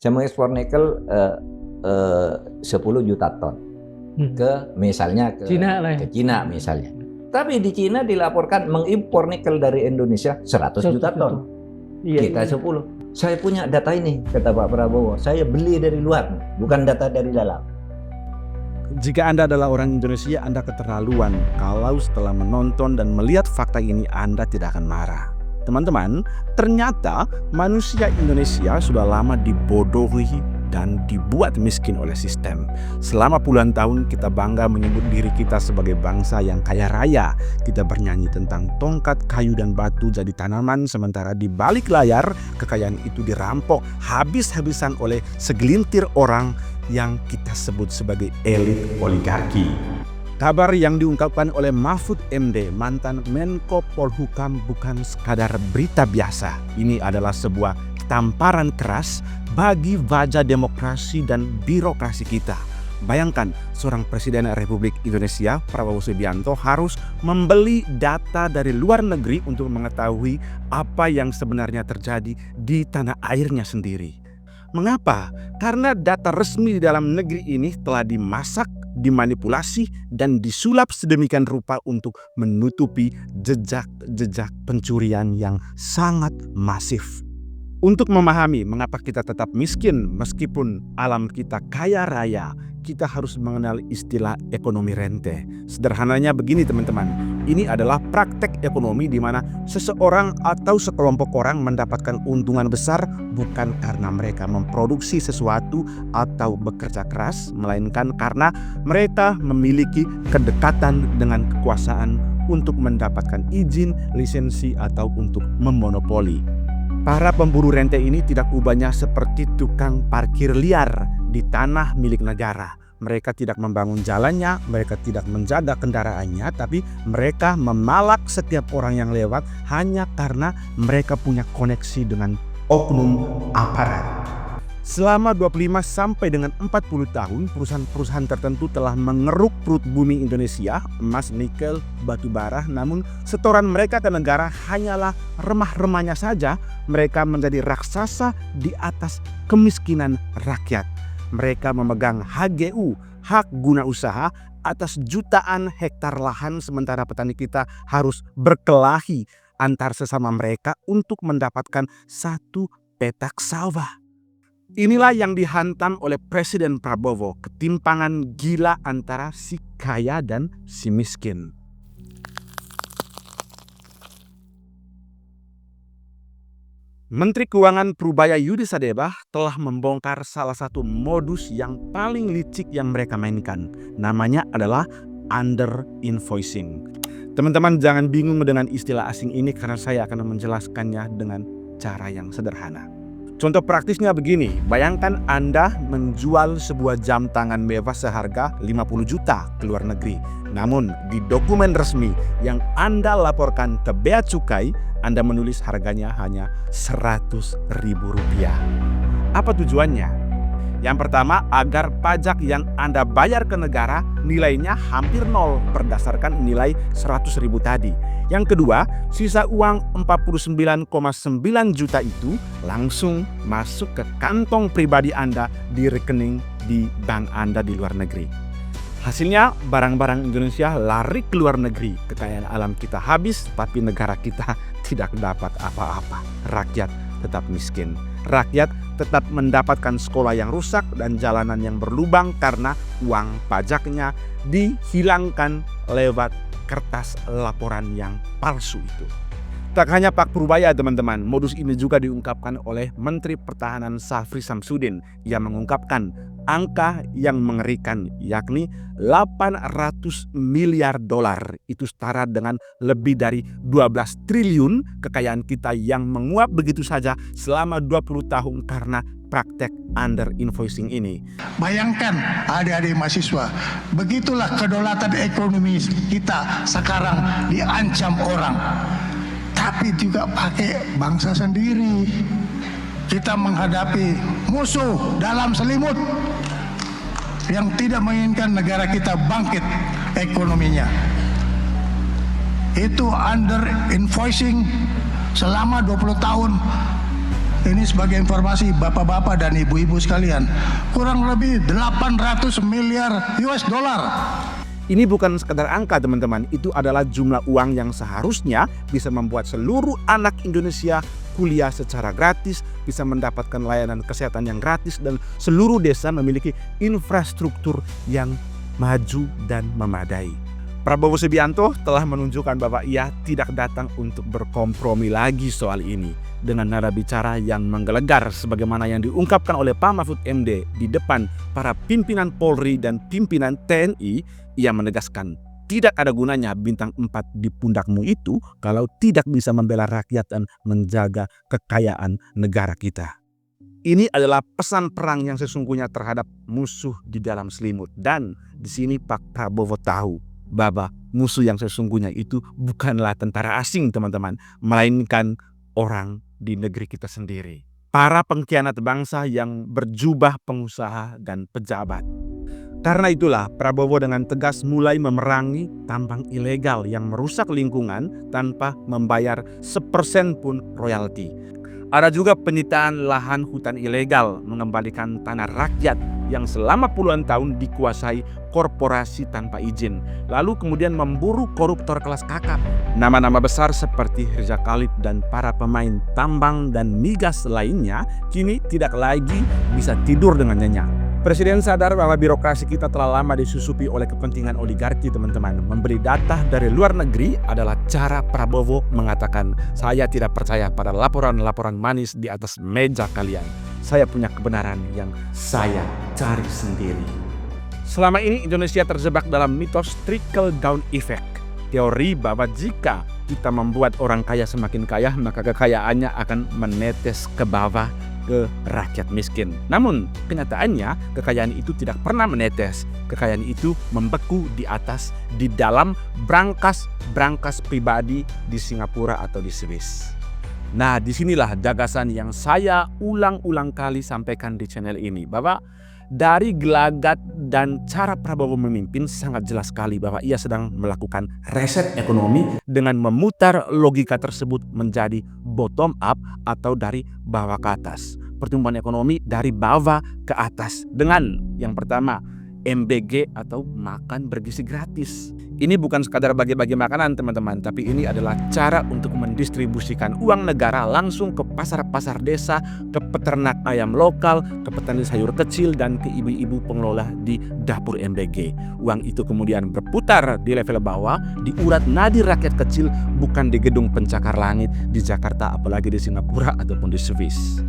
Saya mengekspor nikel 10 juta ton ke misalnya ke Cina misalnya. Tapi di Cina dilaporkan mengimpor nikel dari Indonesia 100 juta ton. Kita 10. Saya punya data ini, kata Pak Prabowo. Saya beli dari luar, bukan data dari dalam. Jika Anda adalah orang Indonesia, Anda keterlaluan kalau setelah menonton dan melihat fakta ini Anda tidak akan marah. Teman-teman, ternyata manusia Indonesia sudah lama dibodohi dan dibuat miskin oleh sistem. Selama puluhan tahun kita bangga menyebut diri kita sebagai bangsa yang kaya raya. Kita bernyanyi tentang tongkat, kayu dan batu jadi tanaman, sementara di balik layar kekayaan itu dirampok habis-habisan oleh segelintir orang yang kita sebut sebagai elit oligarki. Kabar yang diungkapkan oleh Mahfud MD, mantan Menko Polhukam, bukan sekadar berita biasa. Ini adalah sebuah tamparan keras bagi wajah demokrasi dan birokrasi kita. Bayangkan seorang Presiden Republik Indonesia, Prabowo Subianto, harus membeli data dari luar negeri untuk mengetahui apa yang sebenarnya terjadi di tanah airnya sendiri. Mengapa? Karena data resmi di dalam negeri ini telah dimasak, dimanipulasi, dan disulap sedemikian rupa untuk menutupi jejak-jejak pencurian yang sangat masif. Untuk memahami mengapa kita tetap miskin meskipun alam kita kaya raya, kita harus mengenal istilah ekonomi rente. Sederhananya begini teman-teman, ini adalah praktek ekonomi di mana seseorang atau sekelompok orang mendapatkan untungan besar bukan karena mereka memproduksi sesuatu atau bekerja keras, melainkan karena mereka memiliki kedekatan dengan kekuasaan untuk mendapatkan izin, lisensi, atau untuk memonopoli. Para pemburu rente ini tidak ubahnya seperti tukang parkir liar di tanah milik negara. Mereka tidak membangun jalannya, mereka tidak menjaga kendaraannya, tapi mereka memalak setiap orang yang lewat hanya karena mereka punya koneksi dengan oknum aparat. Selama 25 sampai dengan 40 tahun, perusahaan-perusahaan tertentu telah mengeruk perut bumi Indonesia, emas, nikel, batu bara, namun setoran mereka ke negara hanyalah remah-remahnya saja. Mereka menjadi raksasa di atas kemiskinan rakyat. Mereka memegang HGU, hak guna usaha, atas jutaan hektar lahan, sementara petani kita harus berkelahi antar sesama mereka untuk mendapatkan satu petak sawah. Inilah yang dihantam oleh Presiden Prabowo, ketimpangan gila antara si kaya dan si miskin. Menteri Keuangan Prubaya Yudi Sadebah telah membongkar salah satu modus yang paling licik yang mereka mainkan. Namanya adalah under invoicing. Teman-teman jangan bingung dengan istilah asing ini karena saya akan menjelaskannya dengan cara yang sederhana. Contoh praktisnya begini, bayangkan Anda menjual sebuah jam tangan mewah seharga 50 juta ke luar negeri. Namun di dokumen resmi yang Anda laporkan ke Bea Cukai, Anda menulis harganya hanya Rp100.000. Apa tujuannya? Yang pertama, agar pajak yang Anda bayar ke negara nilainya hampir nol berdasarkan nilai 100.000 tadi. Yang kedua, sisa uang 49,9 juta itu langsung masuk ke kantong pribadi Anda di rekening di bank Anda di luar negeri. Hasilnya, barang-barang Indonesia lari ke luar negeri. Kekayaan alam kita habis, tapi negara kita tidak dapat apa-apa. Rakyat tetap miskin. Rakyat tetap mendapatkan sekolah yang rusak dan jalanan yang berlubang karena uang pajaknya dihilangkan lewat kertas laporan yang palsu itu. Tak hanya Pak Prubaya teman-teman, modus ini juga diungkapkan oleh Menteri Pertahanan Syafri Samsudin yang mengungkapkan angka yang mengerikan, yakni 800 miliar dolar. Itu setara dengan lebih dari 12 triliun kekayaan kita yang menguap begitu saja selama 20 tahun karena praktek under invoicing ini. Bayangkan adik-adik mahasiswa, begitulah kedaulatan ekonomi kita sekarang diancam orang. Tapi juga pakai bangsa sendiri. Kita menghadapi musuh dalam selimut yang tidak menginginkan negara kita bangkit ekonominya. Itu under invoicing selama 20 tahun Ini sebagai informasi bapak-bapak dan ibu-ibu sekalian, kurang lebih 800 miliar US dollar. Ini bukan sekedar angka teman-teman, itu adalah jumlah uang yang seharusnya bisa membuat seluruh anak Indonesia kuliah secara gratis, bisa mendapatkan layanan kesehatan yang gratis, dan seluruh desa memiliki infrastruktur yang maju dan memadai. Prabowo Subianto telah menunjukkan bahwa ia tidak datang untuk berkompromi lagi soal ini. Dengan nada bicara yang menggelegar sebagaimana yang diungkapkan oleh Pak Mahfud MD di depan para pimpinan Polri dan pimpinan TNI, ia menegaskan tidak ada gunanya bintang 4 di pundakmu itu kalau tidak bisa membela rakyat dan menjaga kekayaan negara kita. Ini adalah pesan perang yang sesungguhnya terhadap musuh di dalam selimut. Dan di sini Pak Prabowo tahu bahwa musuh yang sesungguhnya itu bukanlah tentara asing teman-teman, melainkan orang di negeri kita sendiri. Para pengkhianat bangsa yang berjubah pengusaha dan pejabat. Karena itulah Prabowo dengan tegas mulai memerangi tambang ilegal yang merusak lingkungan tanpa membayar 1% pun royalti. Ada juga penyitaan lahan hutan ilegal, mengembalikan tanah rakyat yang selama puluhan tahun dikuasai korporasi tanpa izin. Lalu kemudian memburu koruptor kelas kakap. Nama-nama besar seperti Hirza Khalid dan para pemain tambang dan migas lainnya kini tidak lagi bisa tidur dengan nyenyak. Presiden sadar bahwa birokrasi kita telah lama disusupi oleh kepentingan oligarki teman-teman. Memberi data dari luar negeri adalah cara Prabowo mengatakan, saya tidak percaya pada laporan-laporan manis di atas meja kalian. Saya punya kebenaran yang saya cari sendiri. Selama ini Indonesia terjebak dalam mitos trickle down effect. Teori bahwa jika kita membuat orang kaya semakin kaya, maka kekayaannya akan menetes ke bawah ke rakyat miskin. Namun kenyataannya kekayaan itu tidak pernah menetes. Kekayaan itu membeku di atas, di dalam brankas pribadi di Singapura atau di Swiss. Nah, disinilah gagasan yang saya ulang-ulang kali sampaikan di channel ini, bahwa dari gelagat dan cara Prabowo memimpin sangat jelas sekali bahwa ia sedang melakukan reset ekonomi dengan memutar logika tersebut menjadi bottom up atau dari bawah ke atas. Pertumbuhan ekonomi dari bawah ke atas dengan yang pertama MBG atau makan bergizi gratis. Ini bukan sekadar bagi-bagi makanan teman-teman, tapi ini adalah cara untuk mendistribusikan uang negara langsung ke pasar-pasar desa, ke peternak ayam lokal, ke petani sayur kecil, dan ke ibu-ibu pengelola di dapur MBG. Uang itu kemudian berputar di level bawah, diurat nadi rakyat kecil, bukan di gedung pencakar langit di Jakarta, apalagi di Singapura ataupun di Swiss.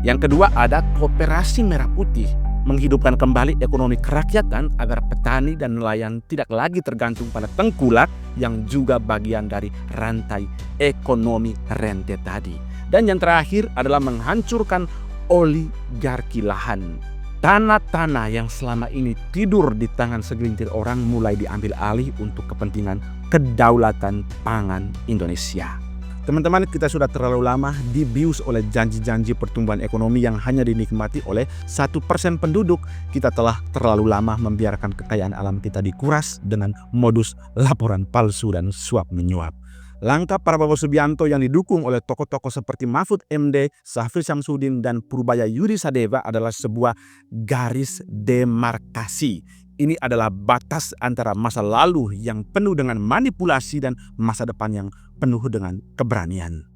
Yang kedua ada koperasi merah putih, menghidupkan kembali ekonomi kerakyatan agar petani dan nelayan tidak lagi tergantung pada tengkulak yang juga bagian dari rantai ekonomi rentet tadi. Dan yang terakhir adalah menghancurkan oligarki lahan. Tanah-tanah yang selama ini tidur di tangan segelintir orang mulai diambil alih untuk kepentingan kedaulatan pangan Indonesia. Teman-teman, kita sudah terlalu lama dibius oleh janji-janji pertumbuhan ekonomi yang hanya dinikmati oleh 1% penduduk. Kita telah terlalu lama membiarkan kekayaan alam kita dikuras dengan modus laporan palsu dan suap menyuap. Langkah Prabowo Subianto yang didukung oleh tokoh-tokoh seperti Mahfud MD, Syafri Syamsuddin, dan Purbaya Yudhisadeva adalah sebuah garis demarkasi. Ini adalah batas antara masa lalu yang penuh dengan manipulasi dan masa depan yang penuh dengan keberanian.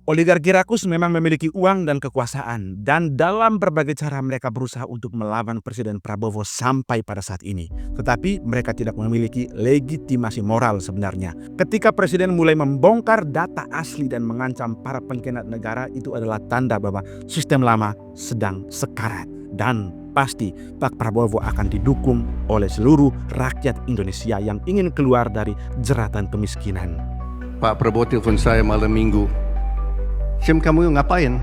Oligarki rakus memang memiliki uang dan kekuasaan, dan dalam berbagai cara mereka berusaha untuk melawan Presiden Prabowo sampai pada saat ini. Tetapi mereka tidak memiliki legitimasi moral sebenarnya. Ketika Presiden mulai membongkar data asli dan mengancam para pengkhianat negara, itu adalah tanda bahwa sistem lama sedang sekarat. Dan pasti Pak Prabowo akan didukung oleh seluruh rakyat Indonesia yang ingin keluar dari jeratan kemiskinan. Pak Prabowo telepon saya malam minggu. Syam, kamu ngapain?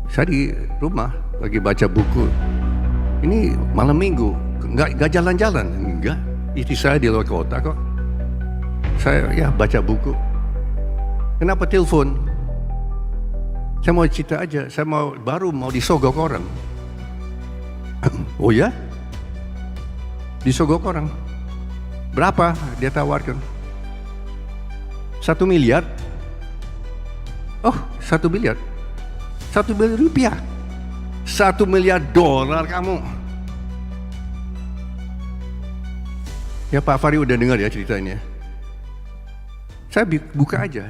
Saya di rumah lagi baca buku. Ini malam minggu, nggak jalan-jalan? Enggak, istri saya di luar kota kok. Saya ya baca buku. Kenapa telepon? Saya mau cerita aja, saya baru mau disogok orang. Oh ya? Disogok orang. Berapa dia tawarkan? 1 miliar. Oh, 1 miliar. 1 miliar rupiah. 1 miliar dolar kamu. Ya Pak Fahri udah dengar ya ceritanya. Saya buka aja.